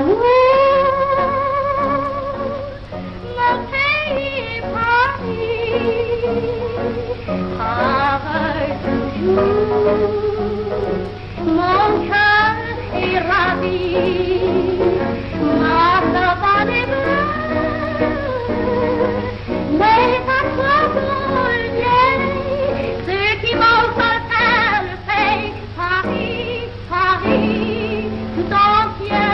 d'amour, mon pays Paris, travaille toujours, mon cœur est ravi, ma savane est bleue, mais à quoi bon ceux qui m'ont le pays Paris, Paris tout entier,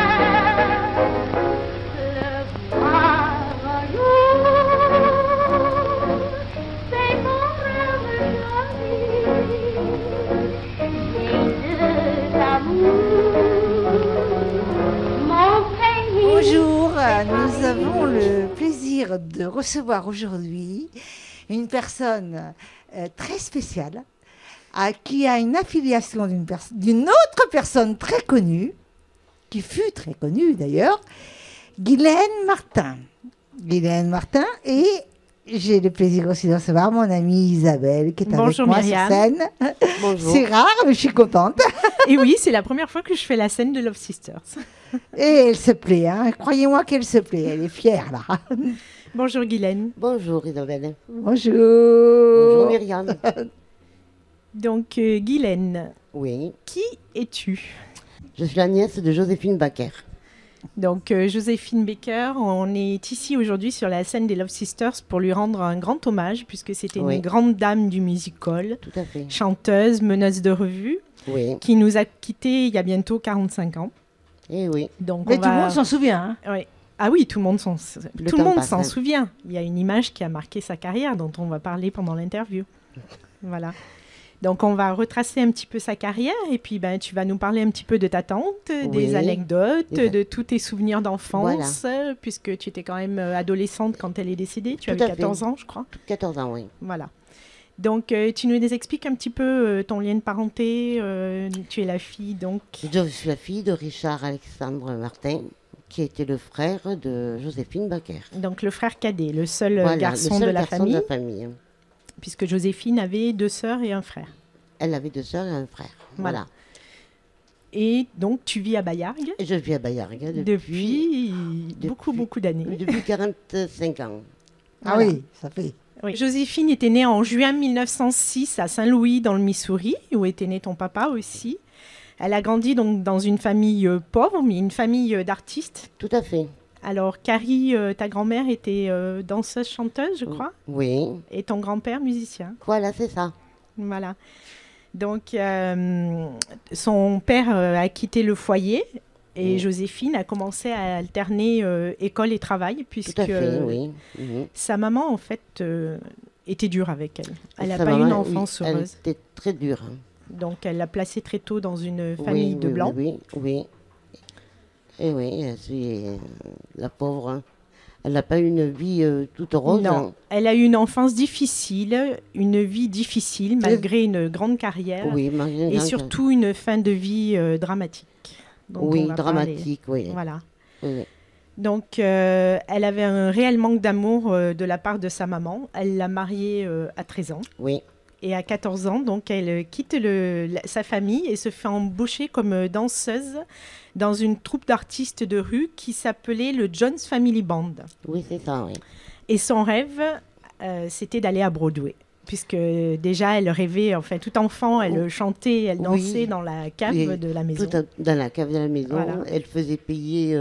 le voir un jour, c'est mon rêve joli, et de l'amour, mon pays. Bonjour, nous avons le plaisir de recevoir aujourd'hui une personne très spéciale qui a une affiliation d'une autre personne très connue, qui fut très connue d'ailleurs, Guylaine Martin. Guylaine Martin, et j'ai le plaisir aussi de recevoir mon amie Isabelle qui est avec moi Myriam. sur scène. Bonjour. C'est rare, mais je suis contente. Et oui, c'est la première fois que je fais la scène de Love Sisters. Et elle se plaît, hein. Croyez-moi qu'elle se plaît, elle est fière là. Bonjour Guylaine. Bonjour Isabelle. Bonjour. Bonjour Myriam. Donc Guylaine, Oui, qui es-tu? je suis la nièce de Joséphine Baker. Donc Joséphine Baker, on est ici aujourd'hui sur la scène des Love Sisters pour lui rendre un grand hommage puisque c'était Oui. une grande dame du music-hall, Tout à fait. chanteuse, meneuse de revue, Oui, qui nous a quittés il y a bientôt 45 ans. et oui. Donc Mais on tout le va... monde s'en souvient. Hein. Ouais. Ah oui, tout le monde s'en temps passe, hein. souvient. Il y a une image qui a marqué sa carrière dont on va parler pendant l'interview. Voilà. Donc on va retracer un petit peu sa carrière et puis ben, tu vas nous parler un petit peu de ta tante, des Oui. anecdotes, Exact. de tous tes souvenirs d'enfance, puisque tu étais quand même adolescente quand elle est décédée. Tu Tout avais à fait. 14 ans, je crois. 14 ans, oui. Voilà. Donc tu nous expliques un petit peu ton lien de parenté. Tu es la fille, donc... Je suis la fille de Richard Alexandre Martin, qui était le frère de Joséphine Baker. Donc le frère cadet, le seul Voilà, garçon le seul de la garçon famille, de la famille. puisque Joséphine avait 2 sœurs et un frère. Elle avait 2 sœurs et un frère. Voilà. Et donc tu vis à Bayargues Et je vis à Bayargues depuis beaucoup, depuis- beaucoup d'années. depuis 45 ans. Ah Voilà. oui, ça fait. Oui. Joséphine était née en juin 1906 à Saint-Louis, dans le Missouri, où était né ton papa aussi. Elle a grandi donc dans une famille pauvre, mais une famille d'artistes. Tout à fait. Alors, Carrie, ta grand-mère était danseuse-chanteuse, je crois, Oui. et ton grand-père musicien. Voilà, c'est ça. Voilà. Donc, son père a quitté le foyer et Oui. Joséphine a commencé à alterner école et travail, puisque Tout à fait, oui. Mhm. sa maman, en fait, était dure avec elle. Elle n'a Sa pas eu une maman, enfance oui, heureuse. Elle était très dure. Hein. Donc, elle l'a placée très tôt dans une famille Oui, de oui, blancs. Oui, oui. Et oui, la pauvre. Hein. Elle n'a pas eu une vie toute rose. Non, Hein. elle a eu une enfance difficile, une vie difficile, malgré une grande carrière. Oui, Marianne Et Grande. surtout une fin de vie dramatique. dont on Oui, va dramatique, oui. parler. Voilà. Oui, oui. Donc, elle avait un réel manque d'amour de la part de sa maman. Elle l'a mariée à 13 ans. Oui, Et à 14 ans, donc, elle quitte sa famille et se fait embaucher comme danseuse dans une troupe d'artistes de rue qui s'appelait le Jones Family Band. oui, c'est ça, oui. Et son rêve, c'était d'aller à Broadway. Puisque déjà, elle rêvait, enfin, tout enfant, elle chantait, elle Oui. dansait dans la cave Et de la maison. dans la cave de la maison, Voilà. elle faisait payer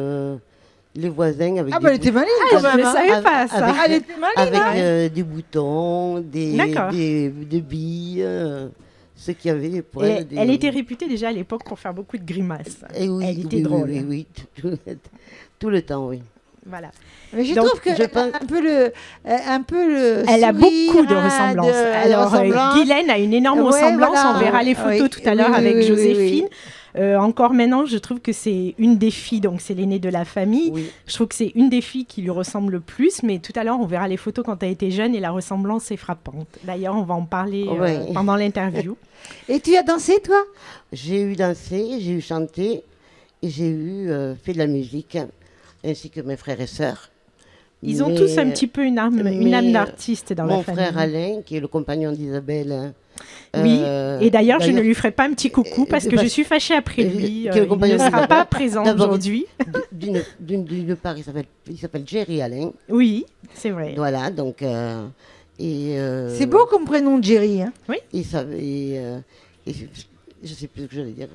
les voisins avec Ah des bah elle était maligne Ah, quand je même. ne hein. savais pas ça. avec- Ah, elle était maligne. avec des boutons, D'accord. des billes, ce qu'il y avait pour Et elle. elle était réputée déjà à l'époque pour faire beaucoup de grimaces. Et oui, elle était oui, drôle. Oui, oui, tout le temps, oui. Voilà. Mais je Donc, trouve que je pense- un peu le Elle a sourire, beaucoup de hein, ressemblances. de Alors, ressemblance. Guylaine a une énorme Ouais, ressemblance. voilà. On verra les photos Oui, tout à l'heure oui, avec oui, oui, Joséphine. oui. Encore maintenant, je trouve que c'est une des filles, donc c'est l'aînée de la famille. Oui. Je trouve que c'est une des filles qui lui ressemble le plus, mais tout à l'heure, on verra les photos quand elle était jeune et la ressemblance est frappante. D'ailleurs, on va en parler Ouais. pendant l'interview. Et tu as dansé, toi? J'ai eu dansé, j'ai eu chanté et j'ai eu fait de la musique, ainsi que mes frères et sœurs. Ils ont Mais, tous un petit peu une âme mais, d'artiste dans la mon famille. frère Alain, qui est le compagnon d'Isabelle. Oui, et d'ailleurs, je ne d'ailleurs, lui ferai pas un petit coucou parce que je parce- suis fâchée après lui. qui est le Il ne compagnon sera d'Isabelle. pas présent D'abord, aujourd'hui. d'une part, il s'appelle Jerry Alain. Oui, c'est vrai. Voilà, donc. C'est beau comme prénom, Jerry. Hein. Je sais plus ce que j'allais dire.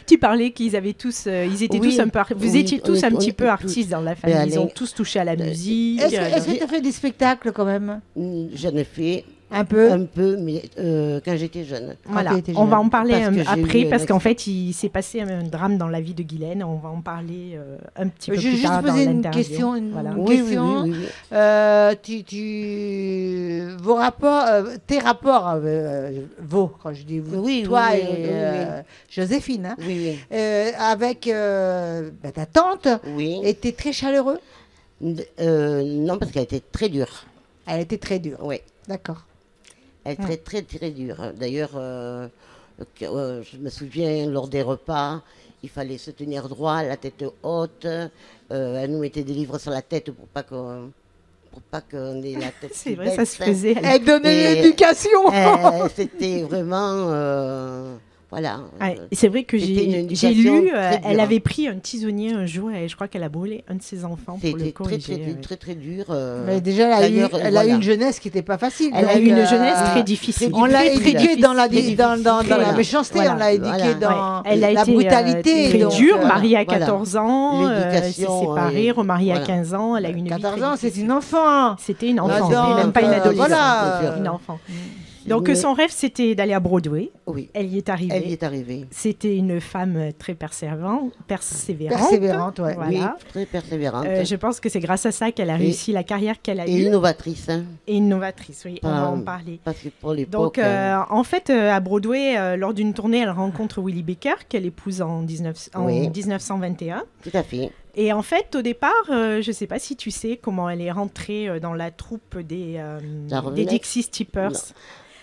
Tu parlais qu'ils avaient tous, ils étaient Oui, tous un peu, vous oui, étiez tous un petit peu tous. artistes dans la famille. Ils ont tous touché à la musique. Est-ce que tu as fait des spectacles quand même? J'en ai fait Un peu. un peu, mais quand j'étais jeune. Voilà, Quand tu étais on va jeune. en parler Parce que j'ai après eu un parce qu'en accident. fait, il s'est passé un drame dans la vie de Guylaine. On va en parler un petit peu Je vais plus juste tard dans poser une l'interview. question. Voilà. Oui, question. oui, oui, oui. Vos rapports, tes rapports, quand je dis vous, Oui, toi oui, et oui, oui. Joséphine, hein, Oui, avec ta tante, oui. étaient très chaleureux. Non, parce qu'elle était très dure. Elle était très dure. Oui, D'accord. elle était très, très, très dure. D'ailleurs, je me souviens, lors des repas, il fallait se tenir droit, la tête haute. Elle nous mettait des livres sur la tête pour pas qu'on ait la tête. C'est qui vrai, ça se baisse. faisait. Elle donnait Et- l'éducation. C'était vraiment. Voilà. Ouais, et c'est vrai que C'était une j'ai éducation lu, très elle dure. avait pris un tisonnier un jour et je crois qu'elle a brûlé un de ses enfants pour le C'était très, corriger. très, très, très dur. Mais déjà, elle a eu voilà. une jeunesse qui n'était pas facile. Elle a donc, eu une jeunesse très difficile. On l'a Très, très éduquée difficile. dans la, Très dans la difficile. méchanceté, Voilà. on l'a éduquée Voilà. dans Elle a la été brutalité. très donc, dure, voilà. mariée à voilà. 14 ans, elle s'est L'éducation, séparée, remariée voilà. à 15 ans, elle a eu une vie 14 très ans, c'est difficile. une enfant. C'était une enfant, donc, c'était même pas une adolescente. voilà. Une enfant. Donc Mais- son rêve, c'était d'aller à Broadway. Oui, Elle y est arrivée. elle y est arrivée. C'était une femme très persévérante. Persévérante, ouais. Voilà. Oui, très persévérante. Je pense que c'est grâce à ça qu'elle a réussi la carrière qu'elle a Et eue. innovatrice. Hein, Et innovatrice, oui, on va Pas- en parler. parce que pour l'époque. Donc, en fait, à Broadway, lors d'une tournée, elle rencontre Willie Baker, qu'elle épouse en Oui. 1921. Tout à fait. Et en fait, au départ, je ne sais pas si tu sais comment elle est rentrée dans la troupe des Revenette Dixie Steppers.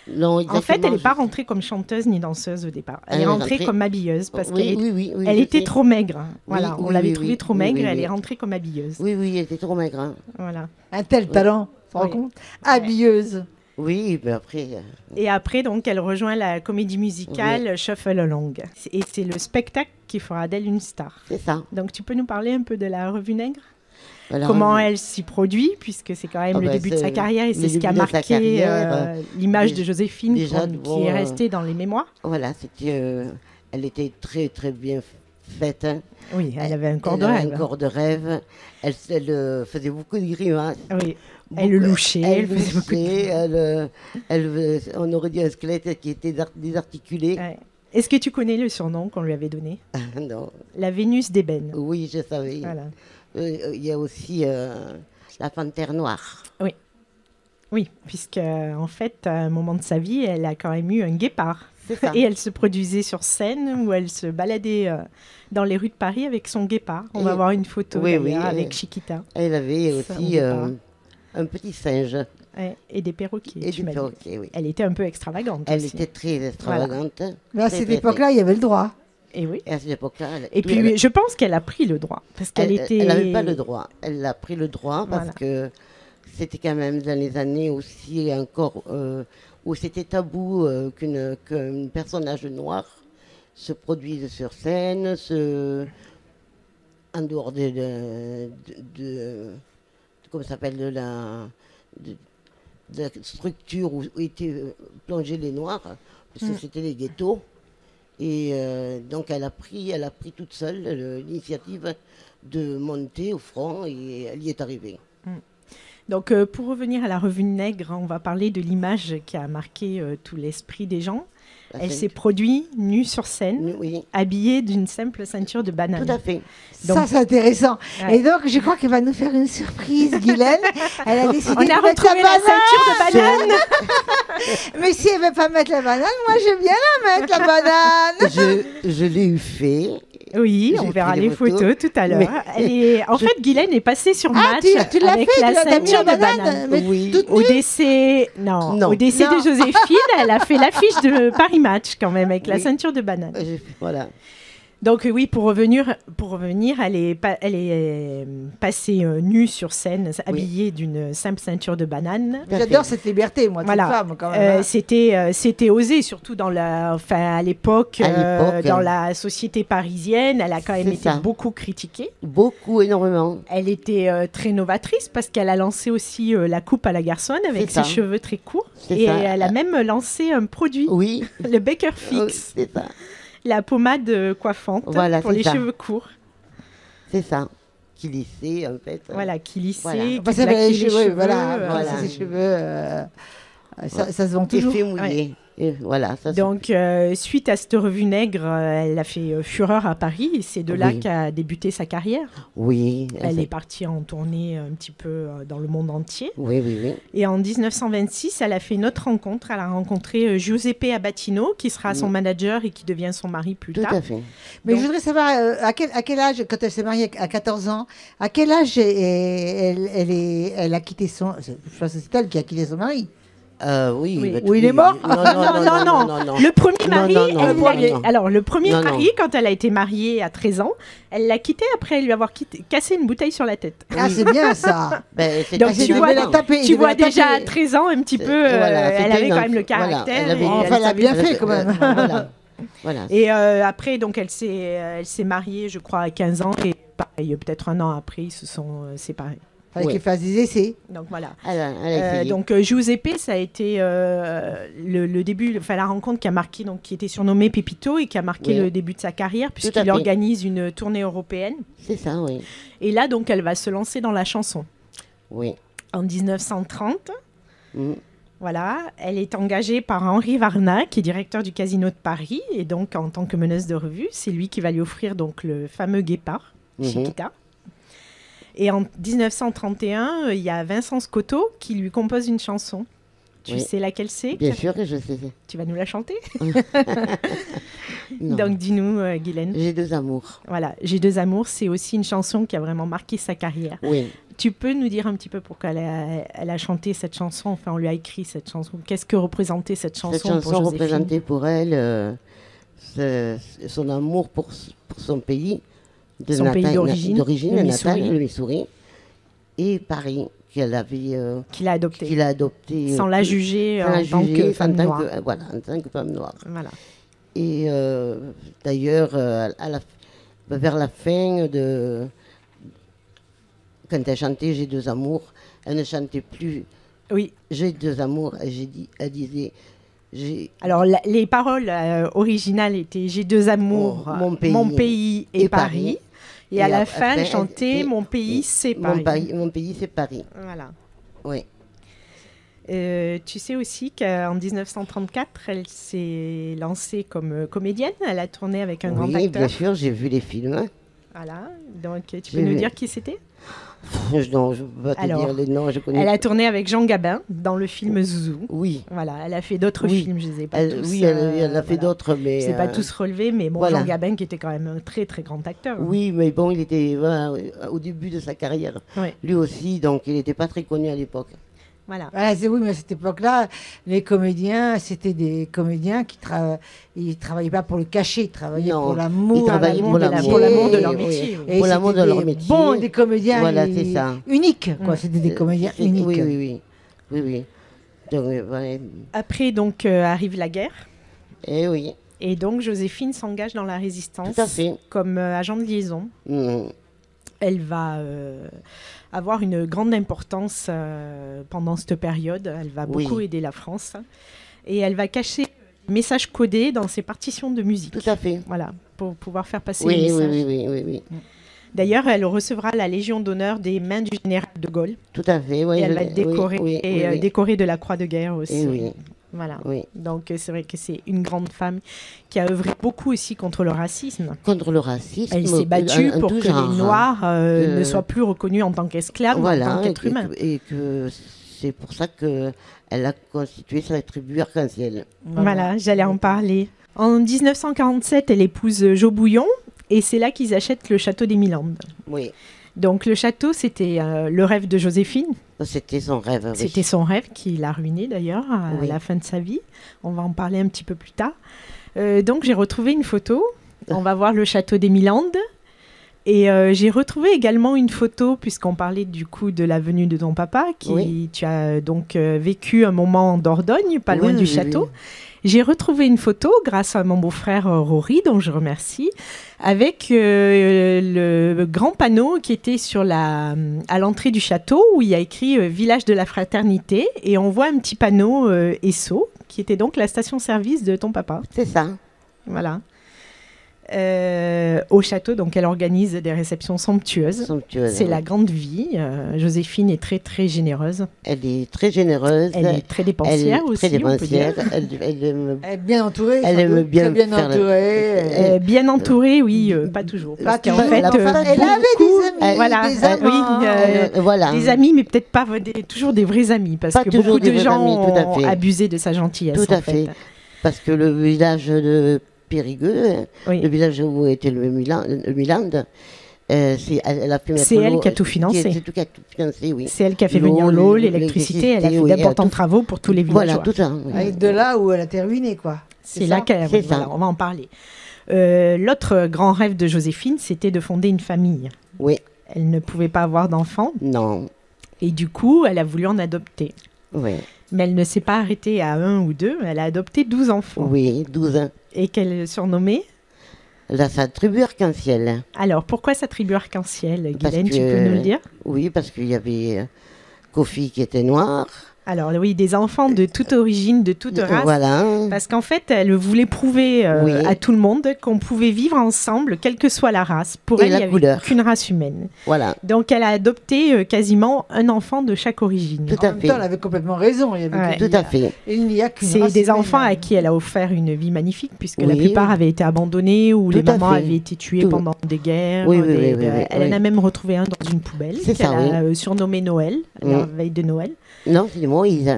Non, En fait, elle exactement, n'est pas je- rentrée comme chanteuse ni danseuse au départ. Elle Elle est est rentrée rentrée- comme habilleuse parce Oui, qu'elle oui, elle je était sais. trop maigre. Voilà, Oui, on l'avait oui, trouvée oui, trop oui, maigre, oui, elle oui. est rentrée comme habilleuse. Oui, oui, elle était trop maigre. Hein. Voilà. Un tel talent, tu te rends Oui. compte? Habilleuse. Oui, mais après. Et après, donc, elle rejoint la comédie musicale Shuffle Along. Et c'est le spectacle qui fera d'elle une star. C'est ça. Donc, tu peux nous parler un peu de la Revue Nègre? Voilà, Comment oui. elle s'y produit, puisque c'est quand même Ah le bah, début de c'est sa carrière et le c'est ce qui a début de sa marqué carrière, l'image de déjà- Joséphine déjà, qui bon, est restée dans les mémoires. Voilà, c'était. Elle était très, très bien faite. Hein. Oui, elle avait un corps de Elle avait rêve. un corps de rêve. Elle faisait beaucoup de grimaces. Oui. Elle le louchait, elle faisait beaucoup de louchait, on aurait dit un squelette qui était désarticulé. Ouais. Est-ce que tu connais le surnom qu'on lui avait donné? Non. La Vénus d'ébène. Oui, je savais. Voilà. Il y a aussi la panthère noire. Oui, puisque en fait, à un moment de sa vie, elle a quand même eu un guépard. C'est ça. Et elle se produisait sur scène où elle se baladait dans les rues de Paris avec son guépard. On va Et- voir une photo Oui, d'ailleurs, oui, avec oui. Chiquita. Elle avait Ça, on aussi dit pas. un petit singe Ouais, et des perroquets. et tu du m'as dit. perroquet, oui. Elle était un peu extravagante Elle aussi. était très extravagante. Mais à Très, cette très, époque-là, il y avait le droit. Et oui. Et à cette époque-là, Et puis, je pense qu'elle a pris le droit. Parce qu'elle était... elle n'avait pas le droit. Elle a pris le droit parce Voilà. que c'était quand même dans les années aussi encore où c'était tabou qu'un personnage noir se produise sur scène, en dehors de comment ça s'appelle, de la structure où étaient plongés les Noirs, parce que c'était les ghettos. Et donc elle a pris toute seule l'initiative de monter au front et elle y est arrivée. Donc, pour revenir à la Revue Nègre, on va parler de l'image qui a marqué tout l'esprit des gens. La Elle scène- s'est produite nue sur scène, Oui, habillée d'une simple ceinture de banane. tout à fait. Donc- Ça, c'est intéressant. Ouais. Et donc, je crois qu'elle va nous faire une surprise, Guylaine. Elle a décidé On a de mettre la retrouvé la banane. ceinture de banane. Mais si elle ne veut pas mettre la banane, moi, je viens la mettre, la banane. Je l'ai eu fait. Oui, on J'ai verra pris les des photos photos, tout à l'heure. En fait, Guylaine est passée sur Ah, Match tu l'as avec fait, la tu l'as mis ceinture la de banane. Mais Oui. toute Au nue. décès, Non. au décès Non. de Joséphine, elle a fait l'affiche de Paris Match quand même avec la Oui. ceinture de banane. Voilà. Donc oui, pour revenir, elle est passée nue sur scène, habillée d'une simple ceinture de banane. J'adore cette liberté, moi, de Voilà. cette femme, quand même. hein. C'était osé, surtout à l'époque, dans la société parisienne. Elle a quand même C'est été ça. beaucoup critiquée. Beaucoup, énormément. Elle était très novatrice parce qu'elle a lancé aussi la coupe à la garçonne avec C'est ça. ses cheveux très courts. C'est Et ça. elle a même lancé un produit, Oui, le Baker Fix, c'est ça. la pommade coiffante Voilà, pour c'est les ça. cheveux courts. C'est ça. Qui lissait, en fait. Voilà, qui lissait, Voilà. qui Enfin, ça, plaquait les cheveux, voilà. voilà. Ça, ses cheveux, ça se vend toujours. Effet mouillé. Et voilà, ça Donc, suite à cette revue Nègre, elle a fait fureur à Paris et c'est de là Oui. qu'a débuté sa carrière. Oui. Elle est partie en tournée un petit peu dans le monde entier. Oui, oui, oui. Et en 1926, elle a fait une autre rencontre. Elle a rencontré Giuseppe Abatino, qui sera son manager et qui devient son mari plus Tout tard. à fait. Mais Donc- je voudrais savoir, à quel âge, quand elle s'est mariée à 14 ans, à quel âge elle a quitté son... Je pense que c'est elle qui a quitté son mari. Oui. Oui. bah, Ou il est mort Non, non. Le premier Non, mari, non, non, elle non, l'a- non. alors le premier Non, non. mari, quand elle a été mariée à 13 ans, elle l'a quitté après lui avoir cassé une bouteille sur la tête. Ah, c'est bien ça. Ben, c'est Donc, assez tu Il vois, devait bien. la taper, il Tu devait vois la déjà à taper. 13 ans un petit peu, Voilà, elle c'était avait quand un- même le voilà, caractère. elle avait- et Enfin, elle a savait- bien fait, quand même. Voilà. Voilà. Et après, donc, elle s'est mariée, je crois, à 15 ans. Et pareil, peut-être un an après, ils se sont séparés. Fallait Ouais. qu'il fasse des essais. Donc, voilà. Elle a essayé. Donc Giuseppe, ça a été le début, enfin la rencontre qui a marqué, donc qui était surnommée Pepito et qui a marqué Oui. le début de sa carrière à puisqu'il fait. organise une tournée européenne. C'est ça, oui. Et là, donc, elle va se lancer dans la chanson. Oui. En 1930, Mm. voilà, elle est engagée par Henri Varna, qui est directeur du Casino de Paris, et donc en tant que meneuse de revue, c'est lui qui va lui offrir donc le fameux Guépard, Mhm. Chiquita. Et en 1931, il y a Vincent Scotto qui lui compose une chanson. Tu Oui. sais laquelle c'est? Bien sûr que je sais. Tu vas nous la chanter? Non. Donc dis-nous, Guylaine. J'ai deux amours. Voilà, J'ai deux amours, c'est aussi une chanson qui a vraiment marqué sa carrière. Oui. Tu peux nous dire un petit peu pourquoi elle a chanté cette chanson, enfin on lui a écrit cette chanson. Qu'est-ce que représentait cette chanson Cette chanson pour Joséphine? représentait pour elle son amour pour son pays, de Son pays d'origine, le natal, Missouri. le Missouri, et Paris, qu'il avait Qu'il a adopté, qu'il a adopté sans la juger sans la en tant juger, que femme en tant noire. que- voilà, en tant que femme noire. Voilà. Et d'ailleurs, vers la fin de... Quand elle chantait J'ai deux amours, elle ne chantait plus Oui, J'ai deux amours, elle disait alors les paroles originales étaient J'ai deux amours, Oh, mon pays et, et Paris. Paris. Et à Et la après, fin, elle elle chantait était- Mon pays, c'est Paris. mon pays c'est Paris. Voilà. Oui. Tu sais aussi qu'en 1934, elle s'est lancée comme comédienne. Elle a tourné avec un grand Oui, acteur. bien sûr, j'ai vu les films. Voilà. Donc, tu J'ai peux nous vu. dire qui c'était? Non, je ne peux pas te Alors, dire les noms, je connais. Elle a tourné avec Jean Gabin dans le film Zouzou. Oui. Voilà. Elle a fait d'autres Oui. films, je ne les ai pas Elle, tous. oui, elle a fait voilà. d'autres, mais... Je ne les ai pas tous relevés, mais bon, voilà. Jean Gabin qui était quand même un très très grand acteur. Oui, mais bon, il était voilà, au début de sa carrière. Oui. Lui aussi, donc il n'était pas très connu à l'époque. Voilà. Voilà, oui, mais à cette époque-là, les comédiens, c'était des comédiens qui ils travaillaient pas pour le cachet, ils travaillaient Non, pour l'amour. ils travaillaient l'amour pour du l'amour. Pour l'amour de métier. leur Oui, métier. oui. Et Pour l'amour c'était de leur des métier. Bons, des comédiens Voilà, c'est ça. uniques, quoi. C'était des comédiens C'est- uniques. Oui, oui, oui. Oui, oui. Donc, voilà. Après, donc, arrive la guerre. Eh oui, Et donc, Joséphine s'engage dans la résistance tout à fait. comme agent de liaison. Mhm. Elle va avoir une grande importance pendant cette période. Elle va Oui. beaucoup aider la France. Et elle va cacher les messages codés dans ses partitions de musique. Tout à fait. Voilà, pour pouvoir faire passer les Oui, oui, messages. oui, oui, oui, oui. D'ailleurs, elle recevra la Légion d'honneur des mains du général de Gaulle. Tout à fait. Oui, Et elle je va l'ai- être décorée, oui, oui, et, oui, oui. décorée de la Croix de guerre aussi. Eh oui. Voilà. Oui. Donc, c'est vrai que c'est une grande femme qui a œuvré beaucoup aussi contre le racisme. Contre le racisme. Elle s'est battue en pour tout que genre, les Noirs Euh, ne soient plus reconnus en tant qu'esclaves, ou en tant qu'êtres humains. et que c'est pour ça qu'elle a constitué sa tribu arc-en-ciel. Voilà, j'allais en parler. En 1947, elle épouse Joe Bouillon et c'est là qu'ils achètent le château des Milandes. Oui, Donc le château, c'était le rêve de Joséphine. c'était son rêve. oui. C'était son rêve qui l'a ruiné d'ailleurs à Oui. la fin de sa vie. On va en parler un petit peu plus tard. Donc j'ai retrouvé une photo On va voir le château des Milandes. Et j'ai retrouvé également une photo, puisqu'on parlait du coup de la venue de ton papa, tu as donc vécu un moment en Dordogne, pas loin du château. J'ai retrouvé une photo, grâce à mon beau-frère Rory, dont je remercie, avec le grand panneau qui était à l'entrée du château, où il y a écrit Village de la Fraternité, et on voit un petit panneau Esso, qui était donc la station-service de ton papa. C'est ça. Voilà. Au château, donc elle organise des réceptions somptueuses. C'est la grande vie. Joséphine est très très généreuse. Elle est très généreuse. Elle est très dépensière aussi. Très dépensière. Elle est bien entourée. Elle aime bien bien entourée. Bien entourée, oui, pas toujours. Pas qu'en toujours. fait, Elle avait des amis. Voilà, des amants. Voilà. Des amis, mais peut-être pas toujours des vrais amis, parce pas que beaucoup de gens amis, ont abusé de sa gentillesse. Tout à fait. Parce que le village de Périgueux, le village où était le Milan, c'est elle qui a tout financé. C'est tout qui a tout financé, oui. C'est elle qui a fait venir l'eau, l'électricité, elle a fait d'importants travaux pour tous les villageois. Voilà, tout ça. Oui. De là où elle a été ruinée, quoi. C'est là qu'elle on va en parler. L'autre grand rêve de Joséphine, c'était de fonder une famille. Oui. Elle ne pouvait pas avoir d'enfants. Non. Et du coup, elle a voulu en adopter. Oui. Mais elle ne s'est pas arrêtée à 1 ou 2, elle a adopté 12 enfants. Oui, 12. Et qu'elle surnommait sa tribu arc-en-ciel. Alors, pourquoi sa tribu arc-en-ciel, Guylaine, tu peux nous le dire? Oui, parce qu'il y avait Kofi qui était noir. Alors oui, des enfants de toute origine, de toute race. Voilà. Parce qu'en fait, elle voulait prouver à tout le monde qu'on pouvait vivre ensemble, quelle que soit la race. Pour elle, il n'y avait qu'une race humaine. Voilà. Donc, elle a adopté quasiment un enfant de chaque origine. Tout à fait. Elle avait complètement raison. Tout à fait. Il n'y a qu'une C'est race des humaine. enfants à qui elle a offert une vie magnifique, puisque la plupart avaient été abandonnés ou les mamans avaient été tuées pendant des guerres. Elle en a même retrouvé un dans une poubelle qu'elle a surnommé Noël, à la veille de Noël. Non, c'est Moïse.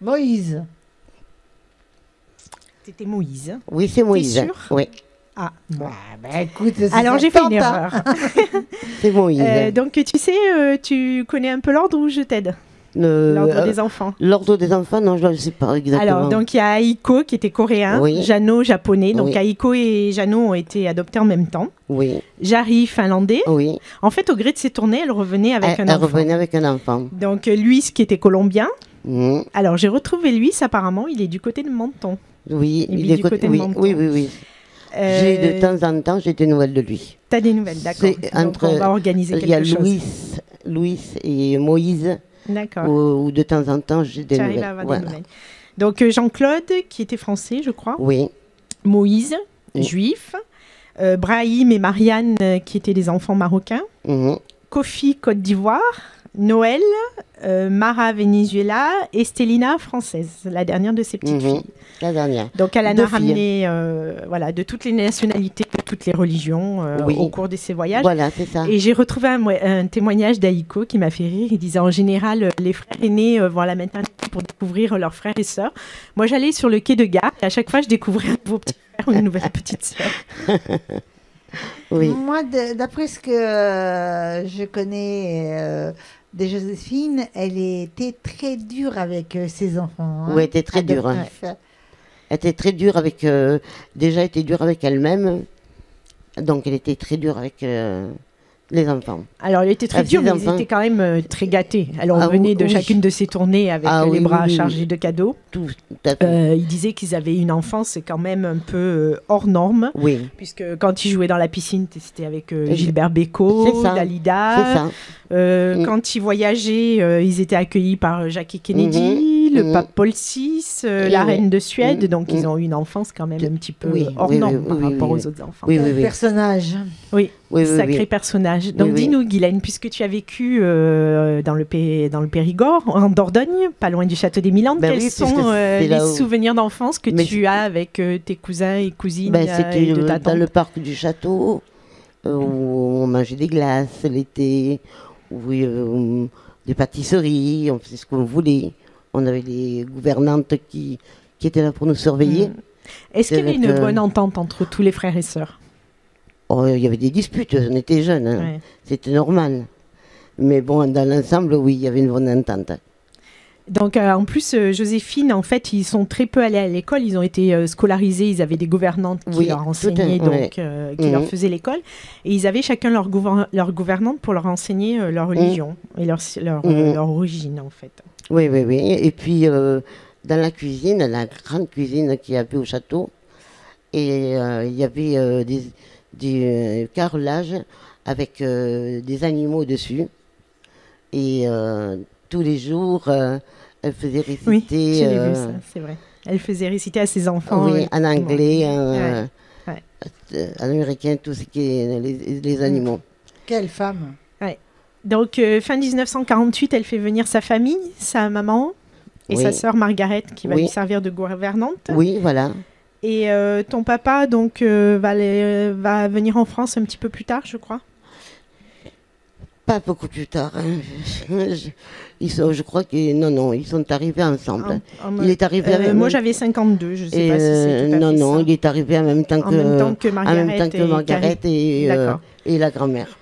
Moïse. C'était Moïse. Oui, c'est Moïse. T'es sûr? Oui. Ah, bon. Écoute, alors j'ai fait une erreur. C'est Moïse. Donc tu sais, tu connais un peu l'ordre ou je t'aide? L'ordre des enfants. L'ordre des enfants, non, je ne sais pas exactement. Alors, donc il y a Aiko qui était coréen, Jano japonais. Donc Aiko et Jano ont été adoptés en même temps. Oui. Jari finlandais. Oui. En fait, au gré de ses tournées, elle revenait avec un enfant. Elle revenait avec un enfant. Donc Luis qui était colombien. Alors j'ai retrouvé Luis, apparemment, il est du côté de Menton. Oui, il est du côté de Menton. Oui. J'ai de temps en temps, j'ai des nouvelles de lui. T'as des nouvelles, d'accord. Donc on va organiser quelque chose. Il y a Louis et Moïse. D'accord. Ou de temps en temps, j'ai des nouvelles. À avoir des nouvelles. Donc Jean-Claude, qui était français, je crois. Oui. Moïse, juif. Brahim et Marianne, qui étaient des enfants marocains. Kofi, Côte d'Ivoire. Noël, Mara, Venezuela, et Stélina, française, la dernière de ses petites filles. La dernière. Donc elle en a ramené de toutes les nationalités, de toutes les religions au cours de ses voyages. Voilà, c'est ça. Et j'ai retrouvé un témoignage d'Aiko qui m'a fait rire. Il disait en général, les frères aînés vont à la maternité pour découvrir leurs frères et sœurs. Moi, j'allais sur le quai de gare et à chaque fois, je découvrais un nouveau petit frère ou une nouvelle petite sœur. Oui. Moi, d'après ce que je connais de Joséphine, elle était très dure avec ses enfants. Oui, elle était très dure. Elle était très dure avec... déjà, elle était dure avec elle-même. Donc, elle était très dure avec les enfants. Alors, elle était très dure, mais ils étaient quand même très gâtés. Elle revenait de chacune de ses tournées avec les bras chargés de cadeaux. Tout à fait. Ils disaient qu'ils avaient une enfance quand même un peu hors norme. Oui. Puisque quand ils jouaient dans la piscine, c'était avec Gilbert Bécaud, Dalida. Quand ils voyageaient, ils étaient accueillis par Jackie Kennedy, le pape Paul VI, la reine de Suède. Donc, ils ont eu une enfance quand même un petit peu hors norme par rapport aux autres enfants. Personnage. Oui, sacré personnage. Donc, dis-nous, Guylaine, puisque tu as vécu dans le Périgord, en Dordogne, pas loin du château des Milandes, quels sont les souvenirs d'enfance que tu as avec tes cousins et cousines c'était de ta tante? Dans le parc du château, où on mangeait des glaces l'été, des pâtisseries, on faisait ce qu'on voulait. On avait des gouvernantes qui étaient là pour nous surveiller. Est-ce qu'il y avait une bonne entente entre tous les frères et sœurs? Il y avait des disputes, on était jeunes, hein. C'était normal. Mais bon, dans l'ensemble, oui, il y avait une bonne entente. Donc, en plus, Joséphine, en fait, ils sont très peu allés à l'école. Ils ont été scolarisés. Ils avaient des gouvernantes qui Oui, leur enseignaient, tout à- donc, qui leur faisaient l'école. Et ils avaient chacun leur gouvernante pour leur enseigner leur religion et leur origine, en fait. Oui, oui, oui. Et puis, dans la cuisine, la grande cuisine qu'il y avait au château, et il y avait des carrelages avec des animaux dessus. Et tous les jours, elle faisait réciter. Oui, j'ai vu ça, c'est vrai. Elle faisait réciter à ses enfants. Oui, en anglais, Ouais. en américain, tout ce qui est les animaux. Quelle femme. Donc, fin 1948, elle fait venir sa famille, sa maman et Oui. sa sœur Margaret, qui va Oui. lui servir de gouvernante. Oui, voilà. Et ton papa, donc, va venir en France un petit peu plus tard, je crois. Pas beaucoup plus tard. Hein. Je crois que non, ils sont arrivés ensemble. Il est arrivé avec moi, j'avais 52, je ne sais pas si c'est tout à non, fait non, ça. il est arrivé en même temps En même temps que en Margaret même temps que et Margaret Carrie. D'accord. et la grand-mère.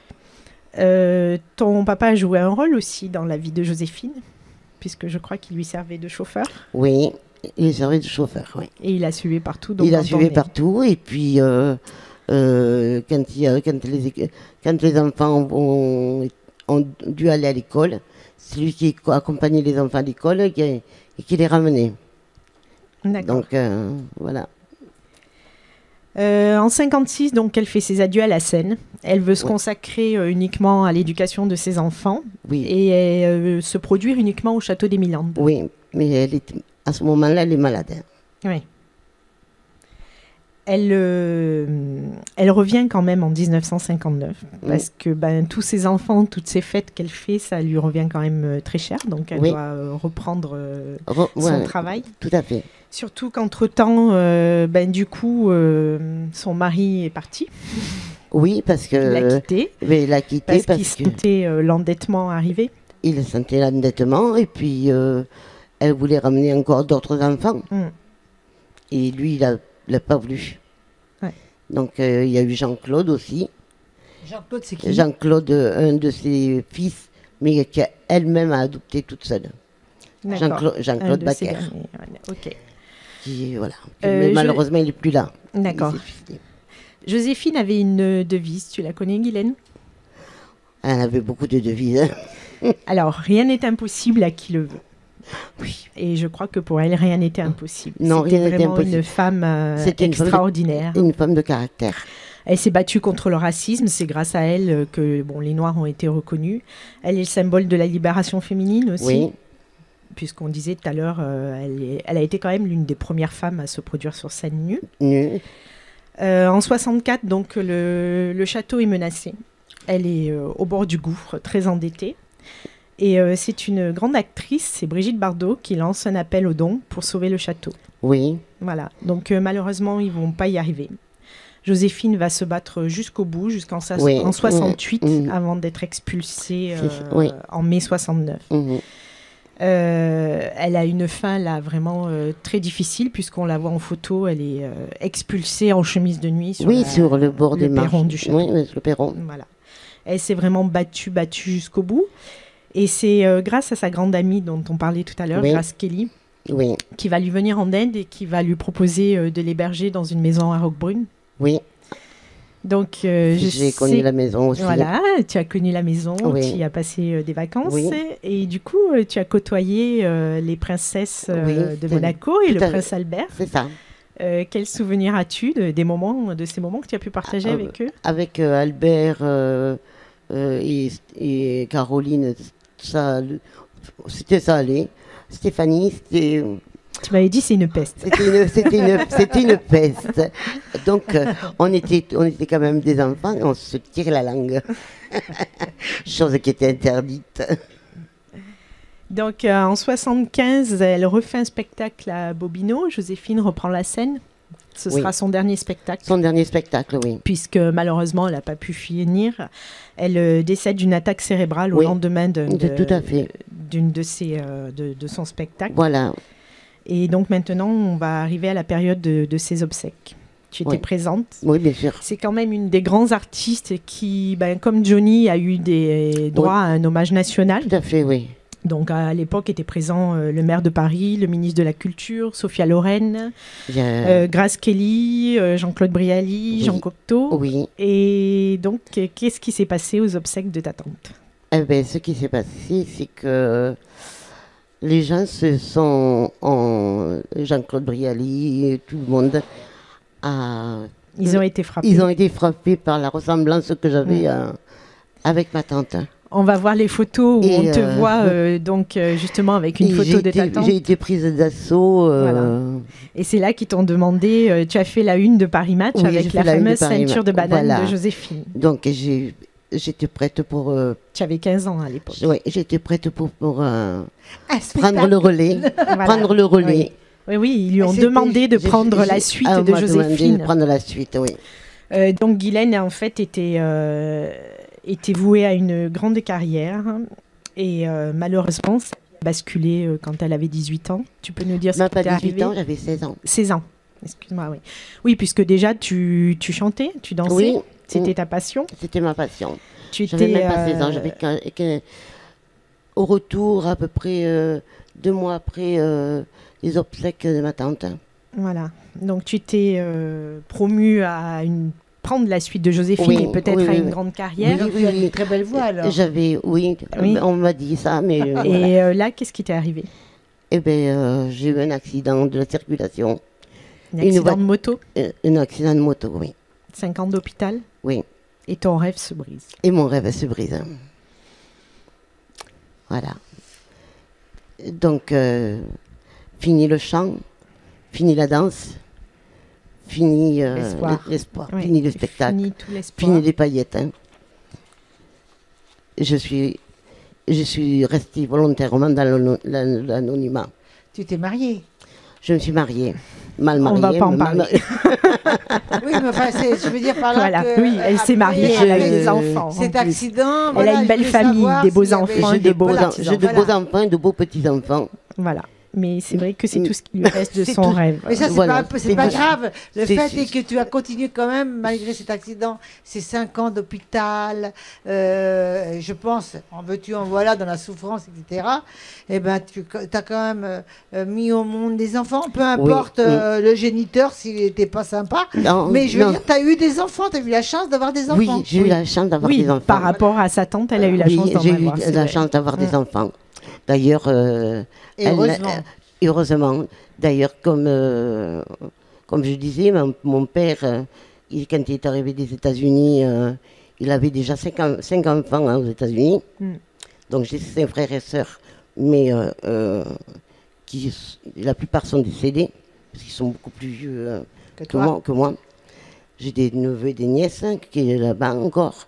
Ton papa a joué un rôle aussi dans la vie de Joséphine, puisque je crois qu'il lui servait de chauffeur. Oui, il servait de chauffeur, oui. Et il la suivait partout. Donc Il la quand suivait on est- partout et puis quand les enfants ont dû aller à l'école, c'est lui qui accompagnait les enfants à l'école et qui les ramenait. D'accord. Donc voilà. En 56, donc, elle fait ses adieux à la scène. Elle veut se Ouais. consacrer uniquement à l'éducation de ses enfants Oui, et se produire uniquement au château des Milandes. oui, mais à ce moment-là, elle est malade. Hein. Oui. Elle revient quand même en 1959 parce que tous ses enfants, toutes ces fêtes qu'elle fait, ça lui revient quand même très cher. Donc elle Oui. doit reprendre son Ouais, travail. tout à fait. Surtout qu'entre-temps, du coup, son mari est parti. Oui, parce Il l'a que quitté mais il a quitté parce qu'il parce que sentait l'endettement arriver. il sentait l'endettement et puis elle voulait ramener encore d'autres enfants. Mm. Et lui, il n'a pas voulu. Ouais. Donc il y a eu Jean-Claude aussi. Jean-Claude, c'est qui? Jean-Claude, un de ses fils, mais qui elle-même a adopté toute seule. D'accord. Jean-Claude Un de ces Baker. derniers, voilà. Ok. Qui, voilà. Euh, Mais malheureusement, il n'est plus là. D'accord. Il s'est suicidé. Joséphine avait une devise, tu la connais, Guylaine? Elle avait beaucoup de devises. Alors, rien n'est impossible à qui le veut. Oui. Et je crois que pour elle, rien n'était impossible. Non, C'était rien n'était vraiment impossible. une femme C'était une femme de- extraordinaire. Une femme de caractère. Elle s'est battue contre le racisme. C'est grâce à elle que les Noirs ont été reconnus. Elle est le symbole de la libération féminine aussi. Oui. Puisqu'on disait tout à l'heure, elle a été quand même l'une des premières femmes à se produire sur scène nue. Nu. En 64, donc, le château est menacé. Elle est au bord du gouffre, très endettée. Et c'est une grande actrice, c'est Brigitte Bardot, qui lance un appel aux dons pour sauver le château. Oui. Voilà. Donc malheureusement, ils vont pas y arriver. Joséphine va se battre jusqu'au bout, Oui. en 68, Mm. avant d'être expulsée Oui. en mai 69. Mhm. Elle a une fin là vraiment très difficile, puisqu'on la voit en photo, elle est expulsée en chemise de nuit sur, Oui, sur le bord des marches. perron du château. Oui, oui, sur le perron. Voilà. Elle s'est vraiment battue jusqu'au bout. Et c'est grâce à sa grande amie dont on parlait tout à l'heure, Oui. Grace Kelly, Oui. qui va lui venir en aide et qui va lui proposer de l'héberger dans une maison à Roquebrune. Oui. Donc, J'ai connu la maison aussi. Voilà, tu as connu la maison, Oui. tu y as passé des vacances Oui. et du coup, tu as côtoyé les princesses Oui, de tout- Monaco et tout le à- prince Albert. C'est ça. Quel souvenir as-tu de ces moments que tu as pu partager Ah, avec eux? Avec Albert et Caroline, c'était ça allait. Stéphanie, Tu m'avais dit c'est une peste. c'était une peste. Donc, on était quand même des enfants, on se tirait la langue. Chose qui était interdite. Donc en 75, elle refait un spectacle à Bobino. Joséphine reprend la scène. Ce Oui. sera son dernier spectacle. Son dernier spectacle, oui. Puisque malheureusement, elle n'a pas pu finir. Elle décède d'une attaque cérébrale au Oui. lendemain Tout à fait. de son spectacle. Voilà. Et donc maintenant, on va arriver à la période de ses obsèques. Tu étais Oui. présente. Oui, bien sûr. C'est quand même une des grands artistes qui, comme Johnny, a eu des droits à un hommage national. Tout à fait, oui. Donc à l'époque était présent le maire de Paris, le ministre de la Culture, Sophia Loren, Grace Kelly, Jean-Claude Brialy, Oui. Jean Cocteau. Oui. Et donc qu'est-ce qui s'est passé aux obsèques de ta tante? Eh ben, ce qui s'est passé, c'est que les gens se sont, Jean-Claude Brialy, tout le monde, Ils ont été frappés. ils ont été frappés par la ressemblance que j'avais avec ma tante. On va voir les photos où Et, on te voit donc justement avec une Et photo de ta tante. J'ai été prise d'assaut. Voilà. Et c'est là qu'ils t'ont demandé, tu as fait la une de Paris Match Oui, avec j'ai la fait la une de fameuse Paris ceinture de Match. banane Voilà. de Joséphine. Donc j'étais prête pour. Tu avais 15 ans à l'époque. Oui, j'étais prête pour Un prendre le relais. Voilà. Prendre le relais. Oui, ils lui ont C'était- demandé de prendre la suite on de m'a demandé Joséphine. de prendre la suite, oui. Donc Guylaine en fait était vouée à une grande carrière et malheureusement ça a basculé quand elle avait 18 ans. Tu peux nous dire ce Même qui pas t'est 18 arrivé? ans, j'avais 16 ans. 16 ans. Excuse-moi, oui. Oui, puisque déjà tu chantais, tu dansais, Oui. c'était ta passion. C'était ma passion. Tu J'avais étais même pas 16 ans. Au retour, à peu près 2 mois après les obsèques de ma tante. voilà. Donc tu t'es promue à prendre la suite de Joséphine Oui, et peut-être oui, à oui, une oui. grande carrière. Donc, tu as une très belle voix alors. Oui, Oui. on m'a dit ça, mais voilà. Et là, qu'est-ce qui t'est arrivé? Eh ben, j'ai eu un accident de la circulation. Un accident voie- de moto, Un accident de moto, oui. 5 ans d'hôpital Oui. et ton rêve se brise. Et mon rêve se brise. Voilà. Donc, fini le chant, fini la danse, fini l'espoir, Oui, fini le spectacle, Fini tout l'espoir. fini les paillettes. Hein. Je suis restée volontairement dans l'anonymat. Tu t'es mariée. Je me suis mariée. Mal On mariée. va pas en mais mal parler. Oui, mais enfin, je veux dire par là Voilà, que, oui, elle s'est après, mariée, elle a eu des je- enfants. en Cet plus. accident, Elle voilà, a une je belle voulais famille, savoir des beaux s'il y avait- enfants, J'ai des de beaux beaux petits-enfants. j'ai de beaux enfants et de beaux petits-enfants. Voilà. Mais c'est vrai que c'est tout ce qui lui reste de C'est son tout. rêve. Mais ça, c'est Voilà. pas, c'est C'est pas tout. grave. Le C'est- fait est que tu as continué quand même, malgré cet accident, ces 5 ans d'hôpital, je pense, en veux-tu, en voilà, dans la souffrance, etc. Eh ben, tu as quand même mis au monde des enfants, peu importe le géniteur s'il n'était pas sympa. Non, Mais je veux non. dire, tu as eu des enfants, tu as eu la chance d'avoir des enfants. Oui, j'ai eu la chance d'avoir Oui, des enfants. par rapport à sa tante, elle a eu la Oui, chance d'en j'ai avoir. eu c'est la vrai. chance d'avoir des enfants. D'ailleurs, Et heureusement. heureusement. D'ailleurs, comme je disais, mon père, quand il est arrivé des États-Unis, il avait déjà 5 enfants aux États-Unis. Mm. Donc j'ai 5 frères et sœurs, mais la plupart sont décédés, parce qu'ils sont beaucoup plus vieux Que toi. que moi. J'ai des neveux et des nièces qui est là-bas encore.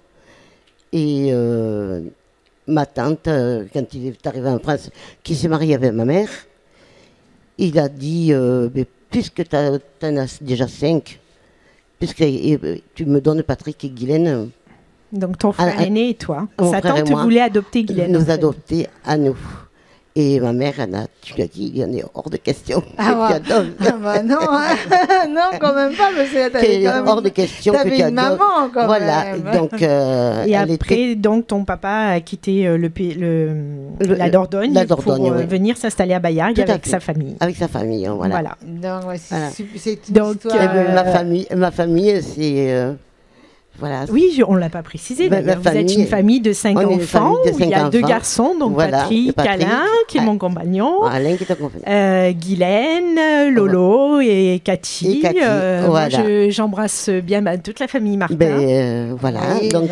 Et ma tante, quand il est arrivé en France, qui s'est marié avec ma mère, il a dit, mais puisque tu en as déjà 5, puisque tu me donnes Patrick et Guylaine, Donc ton frère aîné et toi. mon Sa frère et tante moi, voulait adopter Guylaine. en nous fait. adopter à nous. Et ma mère, tu lui as dit, il y en est hors de question. Ah ouais. que tu adoptes. Ah bah non, hein. Non, quand même pas, parce que Qu'il est t'avais hors de question que t'avais tu une adoptes. maman quand Voilà, même. donc Et elle après, donc, ton papa a quitté la Dordogne, la Dordogne, pour oui. venir s'installer à Bayargues Tout à avec fait. sa famille. avec sa famille, hein, voilà. Voilà. Donc, ouais, Voilà. c'est une Donc, histoire. Eh ben, ma famille, c'est voilà. Oui, on ne l'a pas précisé. Ma D'ailleurs. Vous êtes famille, une famille de 5 on est une enfants. famille de Où il y a 5 2 enfants. garçons, donc Voilà, Patrick, Patrick, Alain, qui est ah, mon compagnon. Alain qui est accompagné. Guylaine, Lolo et Cathy. Et Cathy, Moi, voilà. j'embrasse bien toute la famille Martin. Voilà, Oui, donc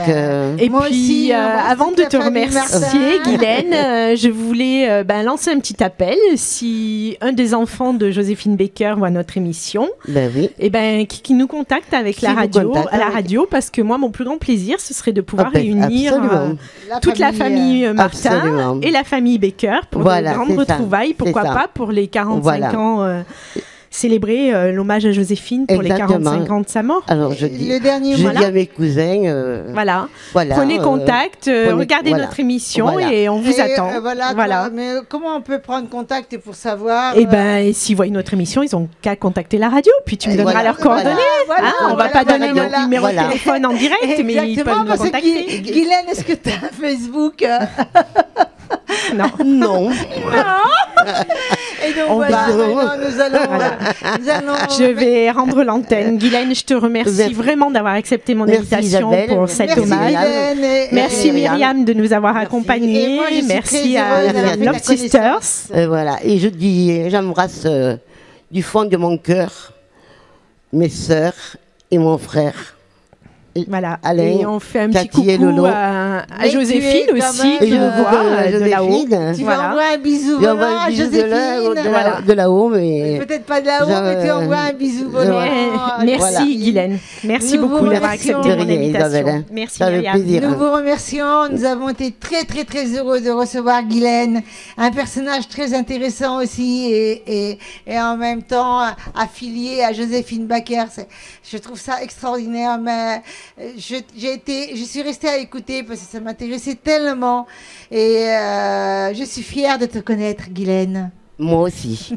Et Moi puis, aussi, embrasse avant toute de la te famille remercier, Martin. Guylaine, je voulais lancer un petit appel. Si un des enfants de Joséphine Baker voit notre émission, oui. eh ben, qui nous contacte avec Qui la vous radio, contacte à la avec- radio, parce que moi, mon plus grand plaisir, ce serait de pouvoir Ah ben, réunir absolument. toute la famille Martin Absolument. et la famille Baker pour Voilà, de grandes c'est ça, retrouvailles. Pourquoi c'est ça. pas pour les 45 Voilà. ans, célébrer l'hommage à Joséphine pour Exactement. les 45 ans de sa mort. Alors je dis, Le dernier je mot. dis à mes cousins, Voilà. voilà, Prenez contact, regardez voilà. notre émission Voilà. et on vous Et, attend. voilà. Voilà. Mais comment on peut prendre contact pour savoir Et ben, s'ils voient notre émission, ils ont qu'à contacter la radio, puis tu me Et donneras voilà. leurs coordonnées. Voilà, Hein, on va voilà, pas donner voilà, notre numéro voilà. de téléphone en direct, mais ils peuvent Exactement, nous parce que contacter. Guylaine, est-ce que tu as un Facebook Non. Non. Et donc On voilà, va- maintenant, nous allons, Je vais rendre l'antenne. Guylaine, je te remercie Merci. vraiment d'avoir accepté mon Merci, invitation Isabelle. pour cet Merci hommage. Guylaine, et- Merci Myriam. Myriam de nous avoir Merci. Et accompagnés. moi, je suis Merci très à heureuse d'avoir fait Love ta Sisters. connaissance. Voilà. Et j'embrasse du fond de mon cœur mes sœurs et mon frère. Voilà. Alain, et on fait un petit Cathy et coucou Lolo. à Mais Joséphine tu es quand aussi, même, qui Et je nous vous voit vois, de là-haut. Joséphine. Tu Voilà. vas envoyer un bisou J'envoie volant un à bisou Joséphine. Voilà. de là-haut, mais Peut-être pas de là-haut, mais tu envoies un bisou volant. à Merci Voilà. Guylaine. Merci Nous beaucoup vous d'avoir remercions. accepté De mon rien, invitation. Isabelle. Merci Ça fait Myriam. plaisir. Nous vous remercions. Nous avons été très, très, très heureux de recevoir Guylaine, un personnage très intéressant aussi et en même temps affilié à Joséphine Baker. Je trouve ça extraordinaire, mais je suis restée à écouter parce que ça m'intéressait tellement et je suis fière de te connaître, Guylaine. moi aussi.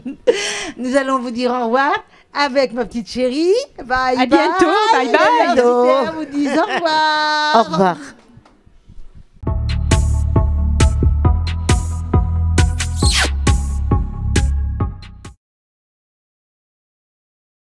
Nous allons vous dire au revoir avec ma petite chérie. Bye À bientôt, bye bye. Les auditeurs vous disent au revoir. Au revoir.